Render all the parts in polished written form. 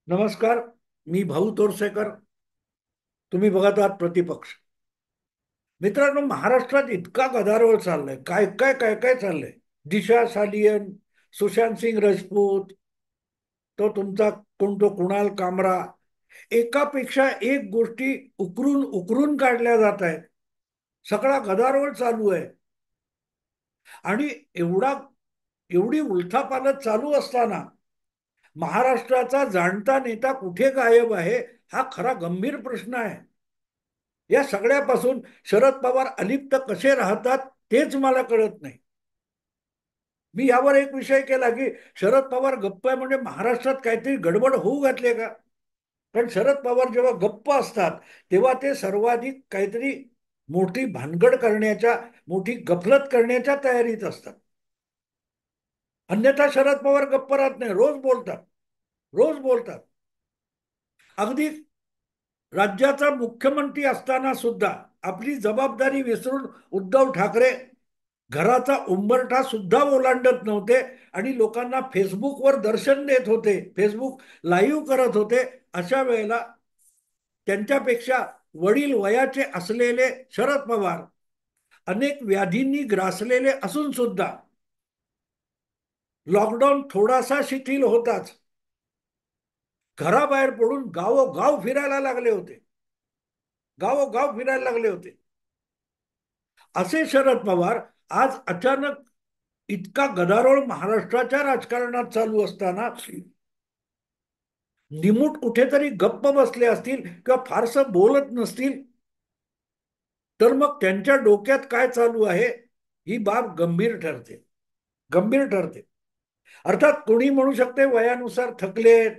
नमस्कार. मी भाऊ तोरसेकर. तुम्ही बघत आहात प्रतिपक्ष. मित्रांनो, महाराष्ट्रात इतका गदारोळ चाललाय, काय काय काय काय चाललंय. दिशा सालियन, सुशांत सिंग राजपूत, तो तुमचा कोणतो कुणाल कामरा, एकापेक्षा एक गोष्टी उकरून उकरून काढल्या जात आहेत. सगळा गदारोळ चालू आहे. आणि एवढा एवढी उलथापालथ चालू असताना महाराष्ट्राचा जाणता नेता कुठे गायब आहे, हा खरा गंभीर प्रश्न आहे. या सगळ्यापासून शरद पवार अलिप्त कसे राहतात तेच मला कळत नाही. मी यावर एक विषय केला की शरद पवार गप्प आहे म्हणजे महाराष्ट्रात काहीतरी गडबड होऊ घातले का. कारण शरद पवार जेव्हा गप्प असतात तेव्हा ते सर्वाधिक काहीतरी मोठी भानगड करण्याच्या, मोठी गफलत करण्याच्या तयारीत असतात. अन्यथा शरद पवार गप्प राहत नाही, रोज बोलतात. रोज बोलतात. अगदी राज्याचा मुख्यमंत्री असताना सुद्धा आपली जबाबदारी विसरून उद्धव ठाकरे घराचा उंबरठा सुद्धा ओलांडत नव्हते आणि लोकांना फेसबुकवर दर्शन देत होते, फेसबुक लाईव्ह करत होते. अशा वेळेला त्यांच्यापेक्षा वडील वयाचे असलेले शरद पवार अनेक व्याधींनी ग्रासलेले असून सुद्धा लॉकडाऊन थोडासा शिथिल होताच घराबाहेर पडून गावोगाव फिरायला लागले होते. गावोगाव फिरायला लागले होते. असे शरद पवार आज अचानक इतका गदारोळ महाराष्ट्राच्या राजकारणात चालू असताना निमूट कुठेतरी गप्प बसले असतील किंवा फारसं बोलत नसतील, तर मग त्यांच्या डोक्यात काय चालू आहे ही बाब गंभीर ठरते. गंभीर ठरते. अर्थात कोणी म्हणू शकते वयानुसार थकलेत,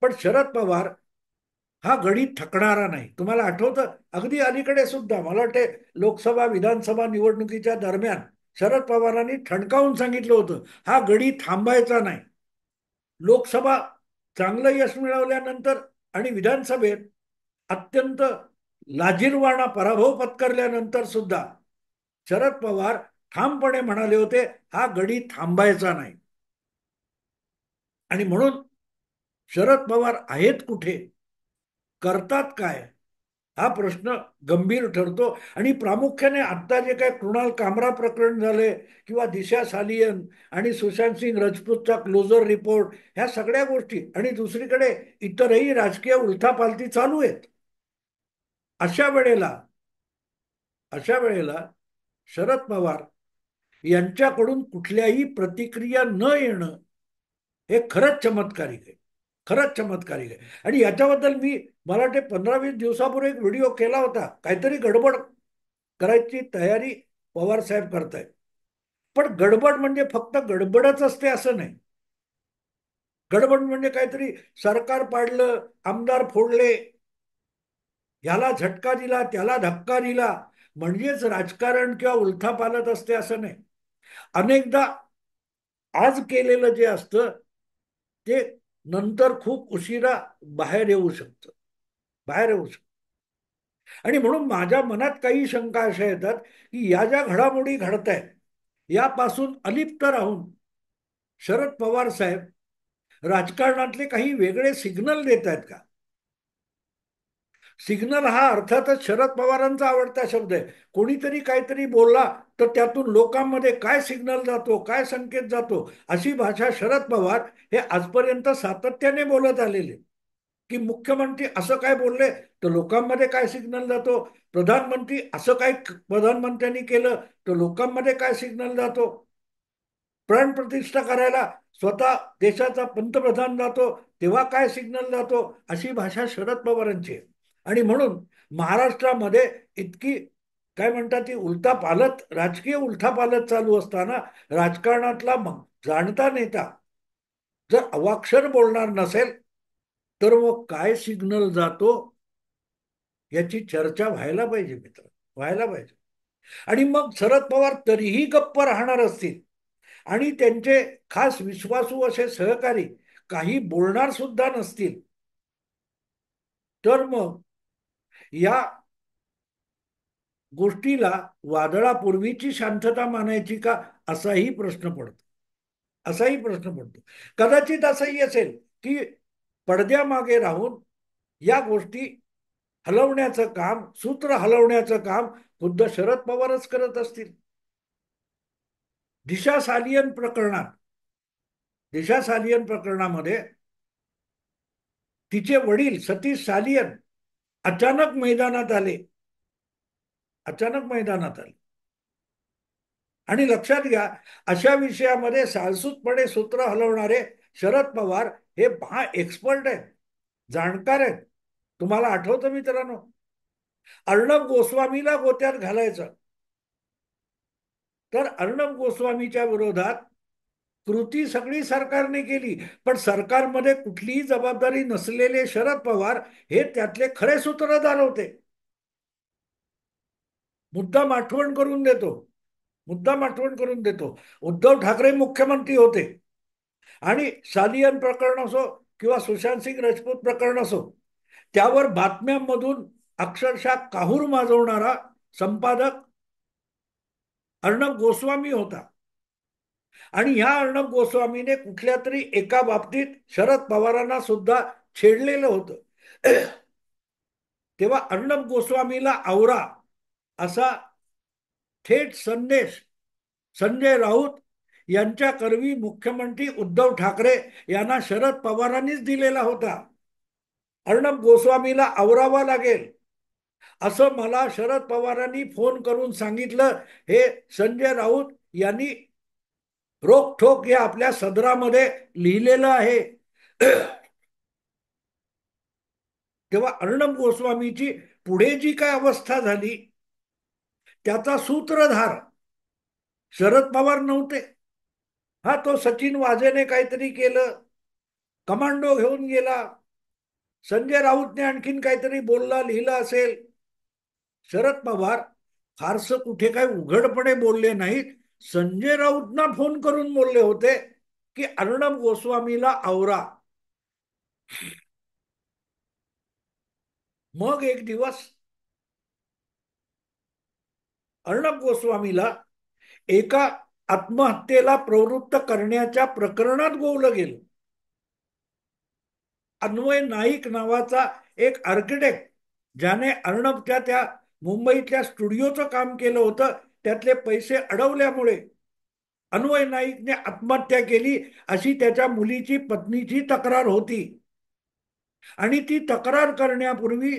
पण शरद पवार हा गडी थकणारा नाही. तुम्हाला आठवतं, अगदी अलीकडे सुद्धा मला वाटते लोकसभा विधानसभा निवडणुकीच्या दरम्यान शरद पवारांनी ठणकावून सांगितलं होतं, हा गडी थांबायचा नाही. लोकसभा चांगलं यश मिळवल्यानंतर आणि विधानसभेत अत्यंत लाजिरवाणा पराभव पत्करल्यानंतर सुद्धा शरद पवार ठामपणे म्हणाले होते, हा गडी थांबायचा नाही. आणि म्हणून शरद पवार आहेत कुठे, करतात काय, हा प्रश्न गंभीर ठरतो. आणि प्रामुख्याने आता जे काय कृणाल कामरा प्रकरण झाले किंवा दिशा सालियन आणि सुशांत सिंग राजपूतचा क्लोजर रिपोर्ट, ह्या सगळ्या गोष्टी आणि दुसरीकडे इतरही राजकीय उलथापालथी चालू आहेत. अशा वेळेला अशा वेळेला शरद पवार यांच्याकडून कुठल्याही प्रतिक्रिया न येणं हे खरंच चमत्कारिक आहे. खरंच चमत्कारिक आहे. आणि याच्याबद्दल मी, मला वाटते 15-20 दिवसापूर्वी एक व्हिडिओ केला होता. काहीतरी गडबड करायची तयारी पवार साहेब करतायत. पण गडबड म्हणजे फक्त गडबडच असते असं नाही. गडबड म्हणजे काहीतरी सरकार पाडलं, आमदार फोडले, ह्याला झटका दिला, त्याला धक्का दिला, म्हणजेच राजकारण किंवा उलथापालथ असते असं नाही. अनेकदा आज केलेलं जे असतं ते नंतर खूप उशिरा बाहेर येऊ शकतं. बाहेर येऊ शकतं. आणि म्हणून माझ्या मनात काही शंका अशा येतात की या ज्या घडामोडी घडत आहेत यापासून अलिप्त राहून शरद पवार साहेब राजकारणातले काही वेगळे सिग्नल देत आहेत का. सिग्नल हा अर्थातच शरद पवारांचा आवडता शब्द आहे. कोणीतरी काहीतरी बोलला तर त्यातून लोकांमध्ये काय सिग्नल जातो, काय संकेत जातो, अशी भाषा शरद पवार हे आजपर्यंत सातत्याने बोलत आलेले. की मुख्यमंत्री असं काय बोलले तर लोकांमध्ये काय सिग्नल जातो, प्रधानमंत्री असं काय प्रधानमंत्र्यांनी केलं तर लोकांमध्ये काय सिग्नल जातो, प्राणप्रतिष्ठा करायला स्वतः देशाचा पंतप्रधान जातो तेव्हा काय सिग्नल जातो, अशी भाषा शरद पवारांची आहे. आणि म्हणून महाराष्ट्रामध्ये इतकी काय म्हणतात ती उलथापालथ, राजकीय उलथापालथ चालू असताना राजकारणातला जाणता नेता जर अवाक्षर बोलणार नसेल तर मग काय सिग्नल जातो याची चर्चा व्हायला पाहिजे मित्र, व्हायला पाहिजे. आणि मग शरद पवार तरीही गप्प राहणार असतील आणि त्यांचे खास विश्वासू असे सहकारी काही बोलणार सुद्धा नसतील, तर मग या गोष्टीला वादळापूर्वीची शांतता मानायची का, असाही प्रश्न पडतो. असाही प्रश्न पडतो. कदाचित असंही असेल की पडद्यामागे राहून या गोष्टी हलवण्याचं काम, सूत्र हलवण्याचं काम खुद्द शरद पवारच करत असतील. दिशा सालियन प्रकरणात, दिशा सालियन प्रकरणामध्ये तिचे वडील सतीश सालियन अचानक मैदानात आले. अचानक मैदानात आले. आणि लक्षात घ्या, अशा विषयामध्ये साळसूतपणे सूत्र हलवणारे शरद पवार हे महा एक्सपर्ट आहेत, जाणकार आहेत. तुम्हाला आठवतं मित्रांनो, अर्णब गोस्वामीला गोत्यात घालायचं, तर अर्णब गोस्वामीच्या विरोधात कृती सगळी सरकारने केली, पण सरकारमध्ये कुठलीही जबाबदारी नसलेले शरद पवार हे त्यातले खरे सूत्रधार होते. मुद्दाम आठवण करून देतो, मुद्दाम आठवण करून देतो. उद्धव ठाकरे मुख्यमंत्री होते आणि सालियन प्रकरण असो किंवा सुशांत सिंग राजपूत प्रकरण असो, त्यावर बातम्यांमधून अक्षरशः काहूर माजवणारा संपादक अर्णब गोस्वामी होता. आणि ह्या अर्णब गोस्वामीने कुठल्या तरी एका बाबतीत शरद पवारांना सुद्धा छेडलेलं होतं. तेव्हा अर्णब गोस्वामीला आवरा असा थेट संदेश संजय राऊत यांच्या करवी मुख्यमंत्री उद्धव ठाकरे यांना शरद पवारांनीच दिलेला होता. अर्णब गोस्वामीला आवरावा लागेल असं मला शरद पवारांनी फोन करून सांगितलं, हे संजय राऊत यांनी रोखठोक या आपल्या सदरामध्ये लिहिलेलं आहे. तेव्हा अर्णब गोस्वामीची पुढे जी काय अवस्था झाली त्याचा सूत्रधार शरद पवार नव्हते. हा, तो सचिन वाझेने काहीतरी केलं, कमांडो घेऊन गेला, संजय राऊतने आणखीन काहीतरी बोलला लिहिलं असेल. शरद पवार फारसं कुठे काही उघडपणे बोलले नाहीत. संजय राऊतना फोन करून बोलले होते की अर्णब गोस्वामीला आवरा. मग एक दिवस अर्णब गोस्वामीला एका आत्महत्येला प्रवृत्त करण्याच्या प्रकरणात गोवलं गेलं. अन्वय नाईक नावाचा एक आर्किटेक्ट, ज्याने अर्णबच्या त्या मुंबईतल्या स्टुडिओचं काम केलं होतं, त्यातले पैसे अडवल्यामुळे अन्वय नाईकने आत्महत्या केली अशी त्याच्या मुलीची पत्नीची तक्रार होती. आणि ती तक्रार करण्यापूर्वी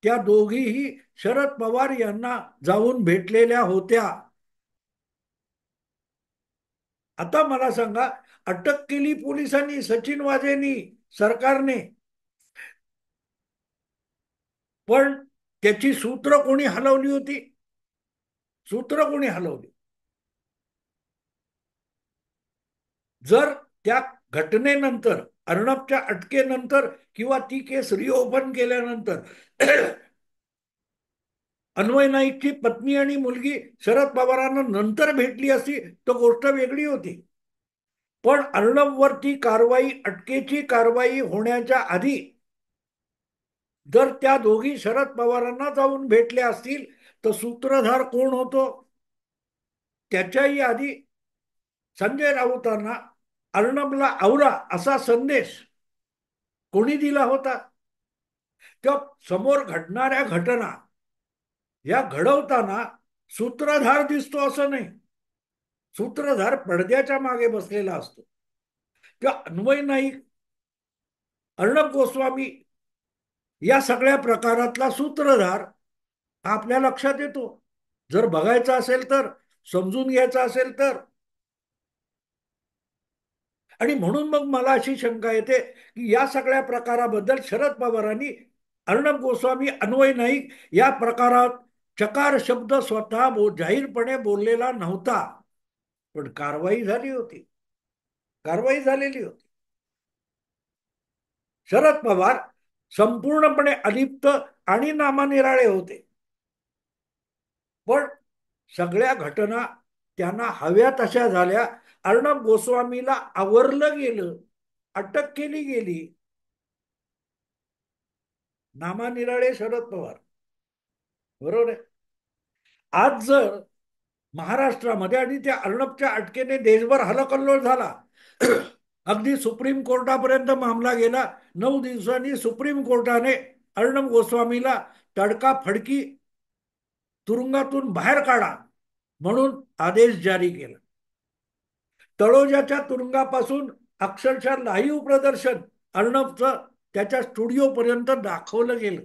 त्या दोघीही शरद पवार यांना जाऊन भेटलेल्या होत्या. आता मला सांगा, अटक केली पोलिसांनी, सचिन वाझेंनी, सरकारने, पण त्याची सूत्र कोणी हलवली होती? सूत्र कोणी हलवली? जर त्या घटनेनंतर, अर्णबच्या अटकेनंतर किंवा ती केस रिओपन केल्यानंतर अन्वय नाईकची पत्नी आणि मुलगी शरद पवारांना नंतर भेटली असती तर गोष्ट वेगळी होती. पण अर्णबवरती कारवाई, अटकेची कारवाई होण्याच्या आधी जर त्या दोघी शरद पवारांना जाऊन भेटल्या असतील तर सूत्रधार कोण होतो? त्याच्याही आधी संजय राऊतांना अर्णबला आवरा असा संदेश कोणी दिला होता? त्या समोर घडणाऱ्या घटना या घडवताना सूत्रधार दिसतो असं नाही. सूत्रधार पडद्याच्या मागे बसलेला असतो. त्या अन्वय नाईक, अर्णब गोस्वामी या सगळ्या प्रकारातला सूत्रधार आपल्या लक्षात येतो. जर बघायचा असेल तर, समजून घ्यायचा असेल तर. आणि म्हणून मग मला अशी शंका येते की या सगळ्या प्रकाराबद्दल शरद पवारांनी अर्णब गोस्वामी, अन्वय नाईक या प्रकारात चकार शब्द स्वतः जाहीरपणे बोललेला नव्हता, पण कारवाई झाली होती, कारवाई झालेली होती. शरद पवार संपूर्णपणे अलिप्त आणि नामानिराळे होते, पण सगळ्या घटना त्यांना हव्या तशा झाल्या. अर्णब गोस्वामीला आवरलं गेलं, अटक केली गेली. नामानिराळे शरद पवार, बरोबर आहे. आज जर महाराष्ट्रामध्ये आणि त्या अर्णबच्या अटकेने देशभर हलकल्लोळ झाला अगदी सुप्रीम कोर्टापर्यंत मामला गेला. 9 दिवसांनी सुप्रीम कोर्टाने अर्णब गोस्वामीला तडकाफडकी तुरुंगातून बाहेर काढा म्हणून आदेश जारी केला. तळोजाच्या तुरुंगापासून अक्षरशः लाईव्ह प्रदर्शन अर्णबचं त्याच्या स्टुडिओपर्यंत दाखवलं गेलं.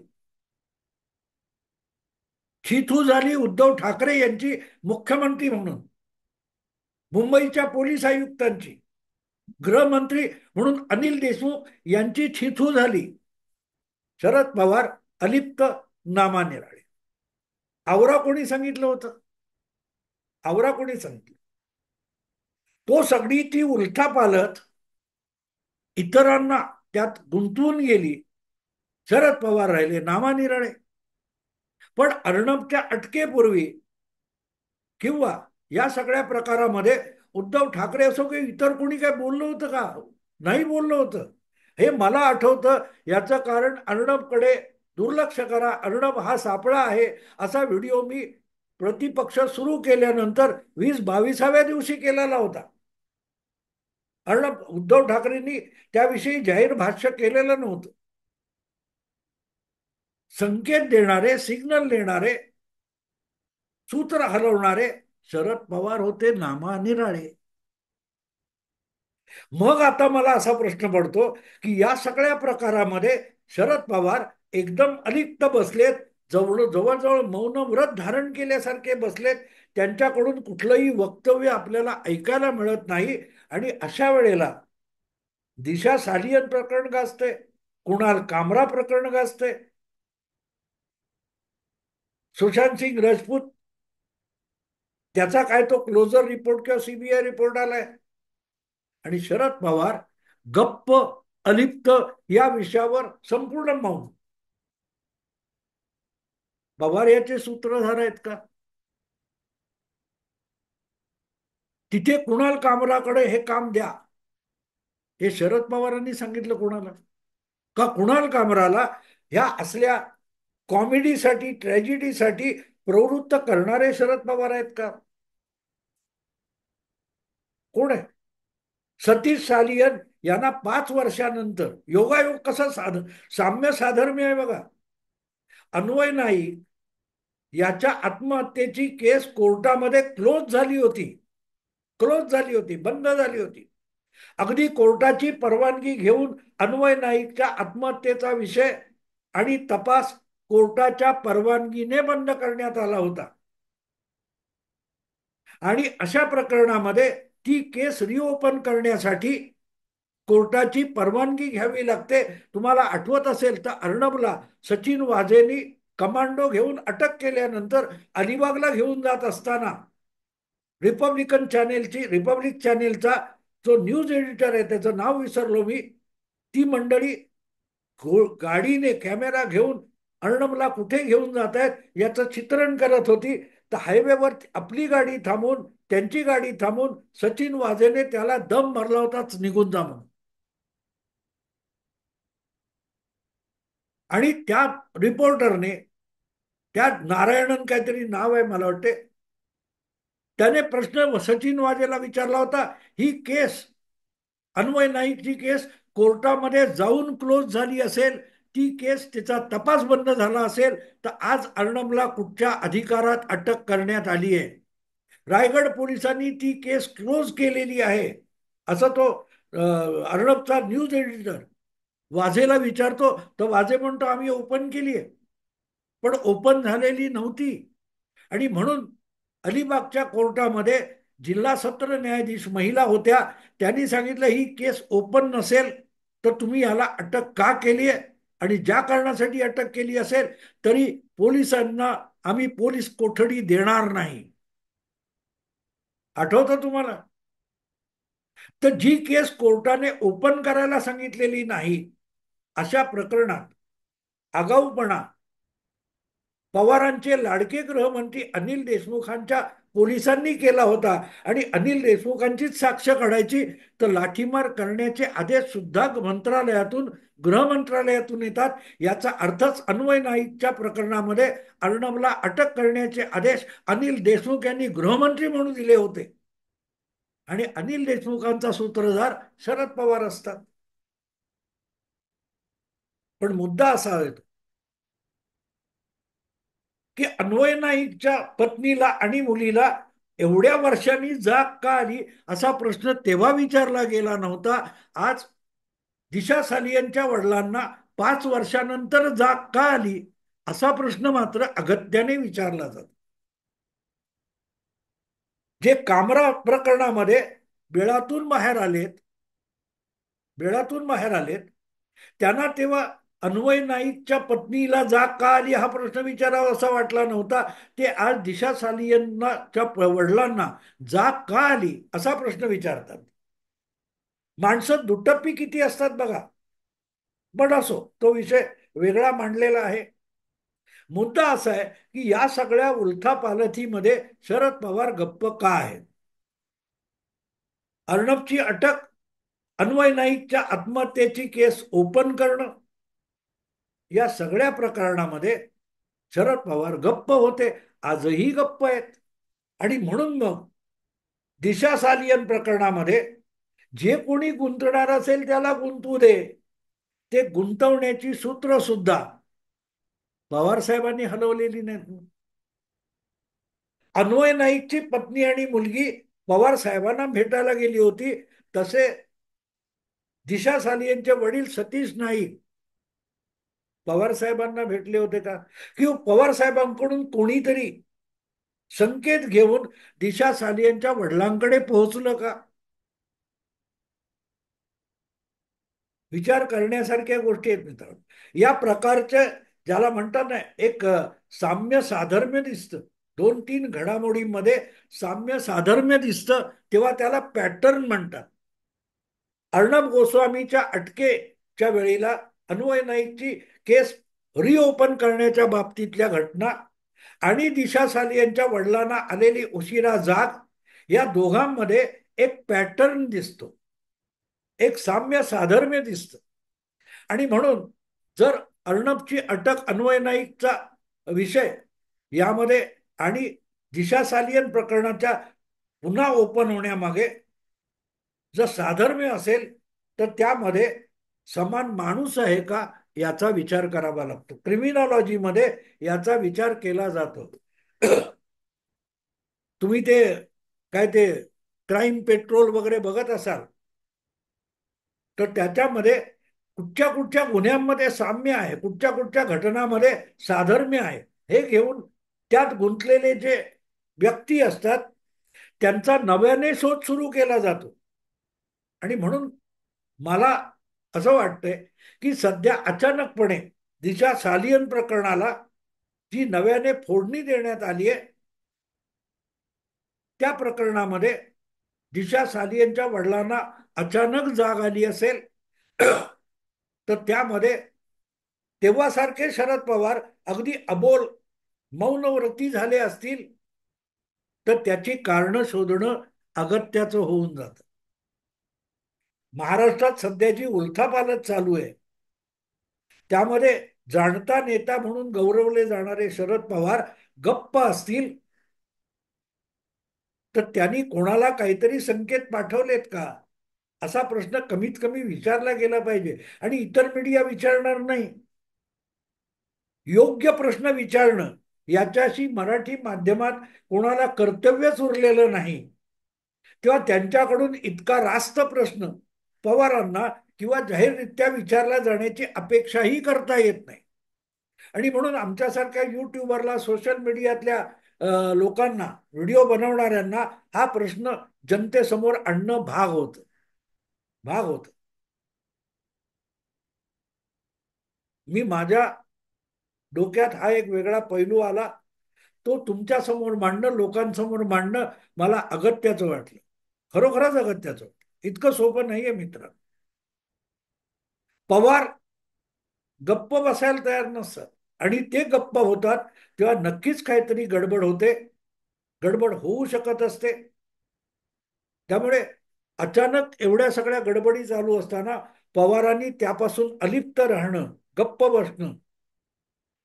छिथू झाली उद्धव ठाकरे यांची मुख्यमंत्री म्हणून, मुंबईच्या पोलीस आयुक्तांची, गृहमंत्री म्हणून अनिल देशमुख यांची छिथू झाली. शरद पवार अलिप्त, नामानिराळे. आवरा कोणी सांगितलं होतं? आवरा कोणी सांगितलं? तो सगळी ती उलथापालथ इतरांना त्यात गुंतवून गेली. शरद पवार राहिले नामानिराळे. पण अर्णबच्या अटकेपूर्वी किंवा या सगळ्या प्रकारामध्ये उद्धव ठाकरे असो की इतर कोणी काय बोललं होतं का? नाही बोललं होतं. हे मला आठवतं. याचं कारण अर्णबकडे दुर्लक्ष करा, अर्णब हा सापळा आहे, असा व्हिडिओ मी प्रतिपक्ष सुरू केल्यानंतर 20-22व्या दिवशी केलेला होता. अर्णब उद्धव ठाकरेंनी त्याविषयी जाहीर भाष्य केलेलं नव्हतं. संकेत देणारे, सिग्नल देणारे, सूत्र हलवणारे शरद पवार होते नामानिराळे. मग आता मला असा प्रश्न पडतो की या सगळ्या प्रकारामध्ये शरद पवार एकदम अलिप्त बसलेत, जवळजवळ मौन व्रत धारण केल्यासारखे बसलेत. त्यांच्याकडून कुठलंही वक्तव्य आपल्याला ऐकायला मिळत नाही. आणि अशा वेळेला दिशा सालियन प्रकरण गाजते, कुणाल कामरा प्रकरण गाजते, सुशांत सिंग राजपूत त्याचा काय तो क्लोजर रिपोर्ट किंवा सीबीआय रिपोर्ट आलाय. आणि शरद पवार गप्प, अलिप्त, या विषयावर संपूर्ण मौन. पवार याचे सूत्रधार आहेत का? तिथे कुणाल कामराकडे हे काम द्या, हे शरद पवारांनी सांगितलं कोणाला? का कुणाल कामराला ह्या असल्या कॉमेडीसाठी, ट्रॅजेडीसाठी प्रवृत्त करणारे शरद पवार आहेत का? कोण आहे? सतीश सालियन यांना 5 वर्षानंतर योगायोग कसा साम्य साधर्म्य आहे बघा. अन्वय नाईक याच्या आत्महत्येची केस कोर्टामध्ये क्लोज झाली होती. क्लोज झाली होती, बंद झाली होती. अगदी कोर्टाची परवानगी घेऊन अन्वय नाईकच्या आत्महत्येचा विषय आणि तपास कोर्टाच्या परवानगीने बंद करण्यात आला होता. आणि अशा प्रकरणामध्ये ती केस रिओपन करण्यासाठी कोर्टाची परवानगी घ्यावी लागते. तुम्हाला आठवत असेल तर अर्णबला सचिन वाझेंनी कमांडो घेऊन अटक केल्यानंतर अलिबागला घेऊन जात असताना रिपब्लिक चॅनेलचा जो न्यूज एडिटर आहे, त्याचं नाव विसरलो मी, ती मंडळी गाडीने कॅमेरा घेऊन अर्णबला कुठे घेऊन जात आहेत याचं चित्रण करत होती. तर हायवेवर आपली गाडी थांबून, त्यांची गाडी थांबून सचिन वाझेने त्याला दम मारला होताच, निघून जा म्हणून. आणि त्या रिपोर्टरने, त्या नारायणन काहीतरी नाव आहे मला वाटते, त्याने प्रश्न सचिन वाझेला विचारला होता, ही केस, अन्वय नाईकची केस कोर्टामध्ये जाऊन क्लोज झाली असेल, ती केस, तिचा तपास बंद झाला असेल, तर आज अर्णबला कुठच्या अधिकारात अटक करण्यात आली आहे? रायगड पोलिसांनी ती केस क्लोज केलेली आहे, असं तो अर्णबचा न्यूज एडिटर वाझेला विचारतो. तर वाझे म्हणतो आम्ही ओपन केली आहे, पण ओपन झालेली नव्हती. आणि म्हणून अलिबागच्या कोर्टामध्ये जिल्हा सत्र न्यायाधीश महिला होत्या, त्यांनी सांगितलं ही केस ओपन नसेल तर तुम्ही याला अटक का केली आहे? आणि ज्या कारणासाठी अटक केली असेल तरी पोलिसांना आम्ही पोलीस कोठडी देणार नाही. आठवतं तुम्हाला? तर जी केस कोर्टाने ओपन करायला सांगितलेली नाही, अशा प्रकरणात आगाऊपणा पवारांचे लाडके गृहमंत्री अनिल देशमुखांच्या पोलिसांनी केला होता. आणि अनिल देशमुखांचीच साक्ष काढायची तर लाठीमार करण्याचे आदेश सुद्धा मंत्रालयातून, गृह मंत्रालयातून येतात. याचा अर्थच अन्वय नाईकच्या प्रकरणामध्ये अर्णबला अटक करण्याचे आदेश अनिल देशमुख यांनी गृहमंत्री म्हणून दिले होते. आणि अनिल देशमुखांचा सूत्रधार शरद पवार असतात. पण मुद्दा असा आहे की अन्वय नाईकच्या पत्नीला आणि मुलीला एवढ्या वर्षांनी जाग का आली, असा प्रश्न तेव्हा विचारला गेला नव्हता. आज दिशा सालियनच्या वडिलांना 5 वर्षानंतर जाग का आली, असा प्रश्न मात्र अगत्याने विचारला जातो. जे कामरा प्रकरणामध्ये बिळातून बाहेर आलेत, बिळातून बाहेर आलेत, त्यांना तेव्हा अन्वय नाईकच्या पत्नीला जाग का आली हा प्रश्न विचारावा असा वाटला नव्हता. ते आज दिशा सालियनच्या वडिलांना जाग का आली असा प्रश्न विचारतात. माणसं दुटप्पी किती असतात बघा. पण असो, तो विषय वेगळा मांडलेला आहे. मुद्दा असा आहे की या सगळ्या उलथापालथीमध्ये शरद पवार गप्प का आहेत. अर्णबची अटक, अन्वय नाईकच्या आत्महत्येची केस ओपन करणं, या सगळ्या प्रकरणामध्ये शरद पवार गप्प होते, आजही गप्प आहेत. आणि म्हणून मग दिशा सालियन प्रकरणामध्ये जे कोणी गुंतणार असेल त्याला गुंतवू दे, ते गुंतवण्याची सूत्र सुद्धा पवार साहेबांनी हलवलेली नाहीत. अन्वय नाईकची पत्नी आणि मुलगी पवार साहेबांना भेटायला गेली होती. तसे दिशा सालियनचे वडील सतीश नाईक पवार साहेबांना भेटले होते का? किंवा पवार साहेबांकडून कोणीतरी संकेत घेऊन दिशा सालियनच्या वडिलांकडे पोहोचलं का? विचार करण्यासारख्या गोष्टी आहेत मित्रांनो. या प्रकारच्या, ज्याला म्हणतात ना, एक साम्य साधर्म्य दिसतं, 2-3 घडामोडींमध्ये साम्य साधर्म्य दिसतं, तेव्हा त्याला पॅटर्न म्हणतात. अर्णब गोस्वामीच्या अटकेच्या वेळेला अन्वय नाईकची केस रिओपन करण्याच्या बाबतीतल्या घटना आणि दिशा सालियनच्या वडिलांना आलेली उशिरा जाग, या दोघांमध्ये एक पॅटर्न दिसतो, एक साम्य साधर्म्य दिसतं. आणि म्हणून जर अर्णबची अटक, अन्वय नाईकचा विषय यामध्ये आणि दिशा सालियन प्रकरणाच्या पुन्हा ओपन होण्यामागे जर साधर्म्य असेल, तर त्यामध्ये समान माणूस आहे का याचा विचार करावा लागतो. क्रिमिनॉलॉजीमध्ये याचा विचार केला जातो. तुम्ही ते काय ते क्राईम पेट्रोल वगैरे बघत असाल, तर त्याच्यामध्ये कुठच्या कुठच्या गुन्ह्यांमध्ये साम्य आहे, कुठच्या कुठच्या घटनामध्ये साधर्म्य आहे, हे घेऊन त्यात गुंतलेले जे व्यक्ती असतात त्यांचा नव्याने शोध सुरू केला जातो. आणि म्हणून मला असं वाटतंय की सध्या अचानकपणे दिशा सालियन प्रकरणाला जी नव्याने फोडणी देण्यात आली आहे, त्या प्रकरणामध्ये दिशा सालियनच्या वडिलांना अचानक जाग आली असेल, तर त्यामध्ये तेव्हासारखे शरद पवार अगदी अबोल मौनव्रती झाले असतील, तर त्याची कारणं शोधणं अगत्याचं होऊन जातं. महाराष्ट्रात सध्या जी उलथापालथ चालू आहे, त्यामध्ये जाणता नेता म्हणून गौरवले जाणारे शरद पवार गप्प असतील, तर त्यांनी कोणाला काहीतरी संकेत पाठवलेत का, असा प्रश्न कमीत कमी विचारला गेला पाहिजे. आणि इतर मीडिया विचारणार नाही. योग्य प्रश्न विचारणं याच्याशी मराठी माध्यमात कोणाला कर्तव्यच उरलेलं नाही. तेव्हा त्यांच्याकडून इतका रास्त प्रश्न पवारांना किंवा जाहीररित्या विचारला जाण्याची अपेक्षाही करता येत नाही. आणि म्हणून आमच्यासारख्या युट्यूबरला, सोशल मीडियातल्या लोकांना, व्हिडिओ बनवणाऱ्यांना हा प्रश्न जनतेसमोर आणणं भाग होत, भाग होत. मी माझ्या डोक्यात हा एक वेगळा पैलू आला, तो तुमच्या समोर मांडणं, लोकांसमोर मांडणं मला अगत्याचं वाटलं. खरोखरच अगत्याचं वाटलं. इतकं सोपं नाहीये मित्र. पवार गप्प बसायला तयार नसतात, आणि ते गप्प होतात तेव्हा नक्कीच काहीतरी गडबड होते, गडबड होऊ शकत असते. त्यामुळे अचानक एवढ्या सगळ्या गडबडी चालू असताना पवारांनी त्यापासून अलिप्त राहणं, गप्प बसणं,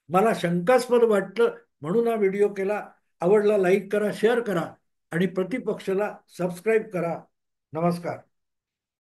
मला शंकास्पद वाटलं. म्हणून हा व्हिडिओ केला. आवडला लाईक करा, शेअर करा. आणि प्रतिपक्षला सबस्क्राईब करा. नमस्कार.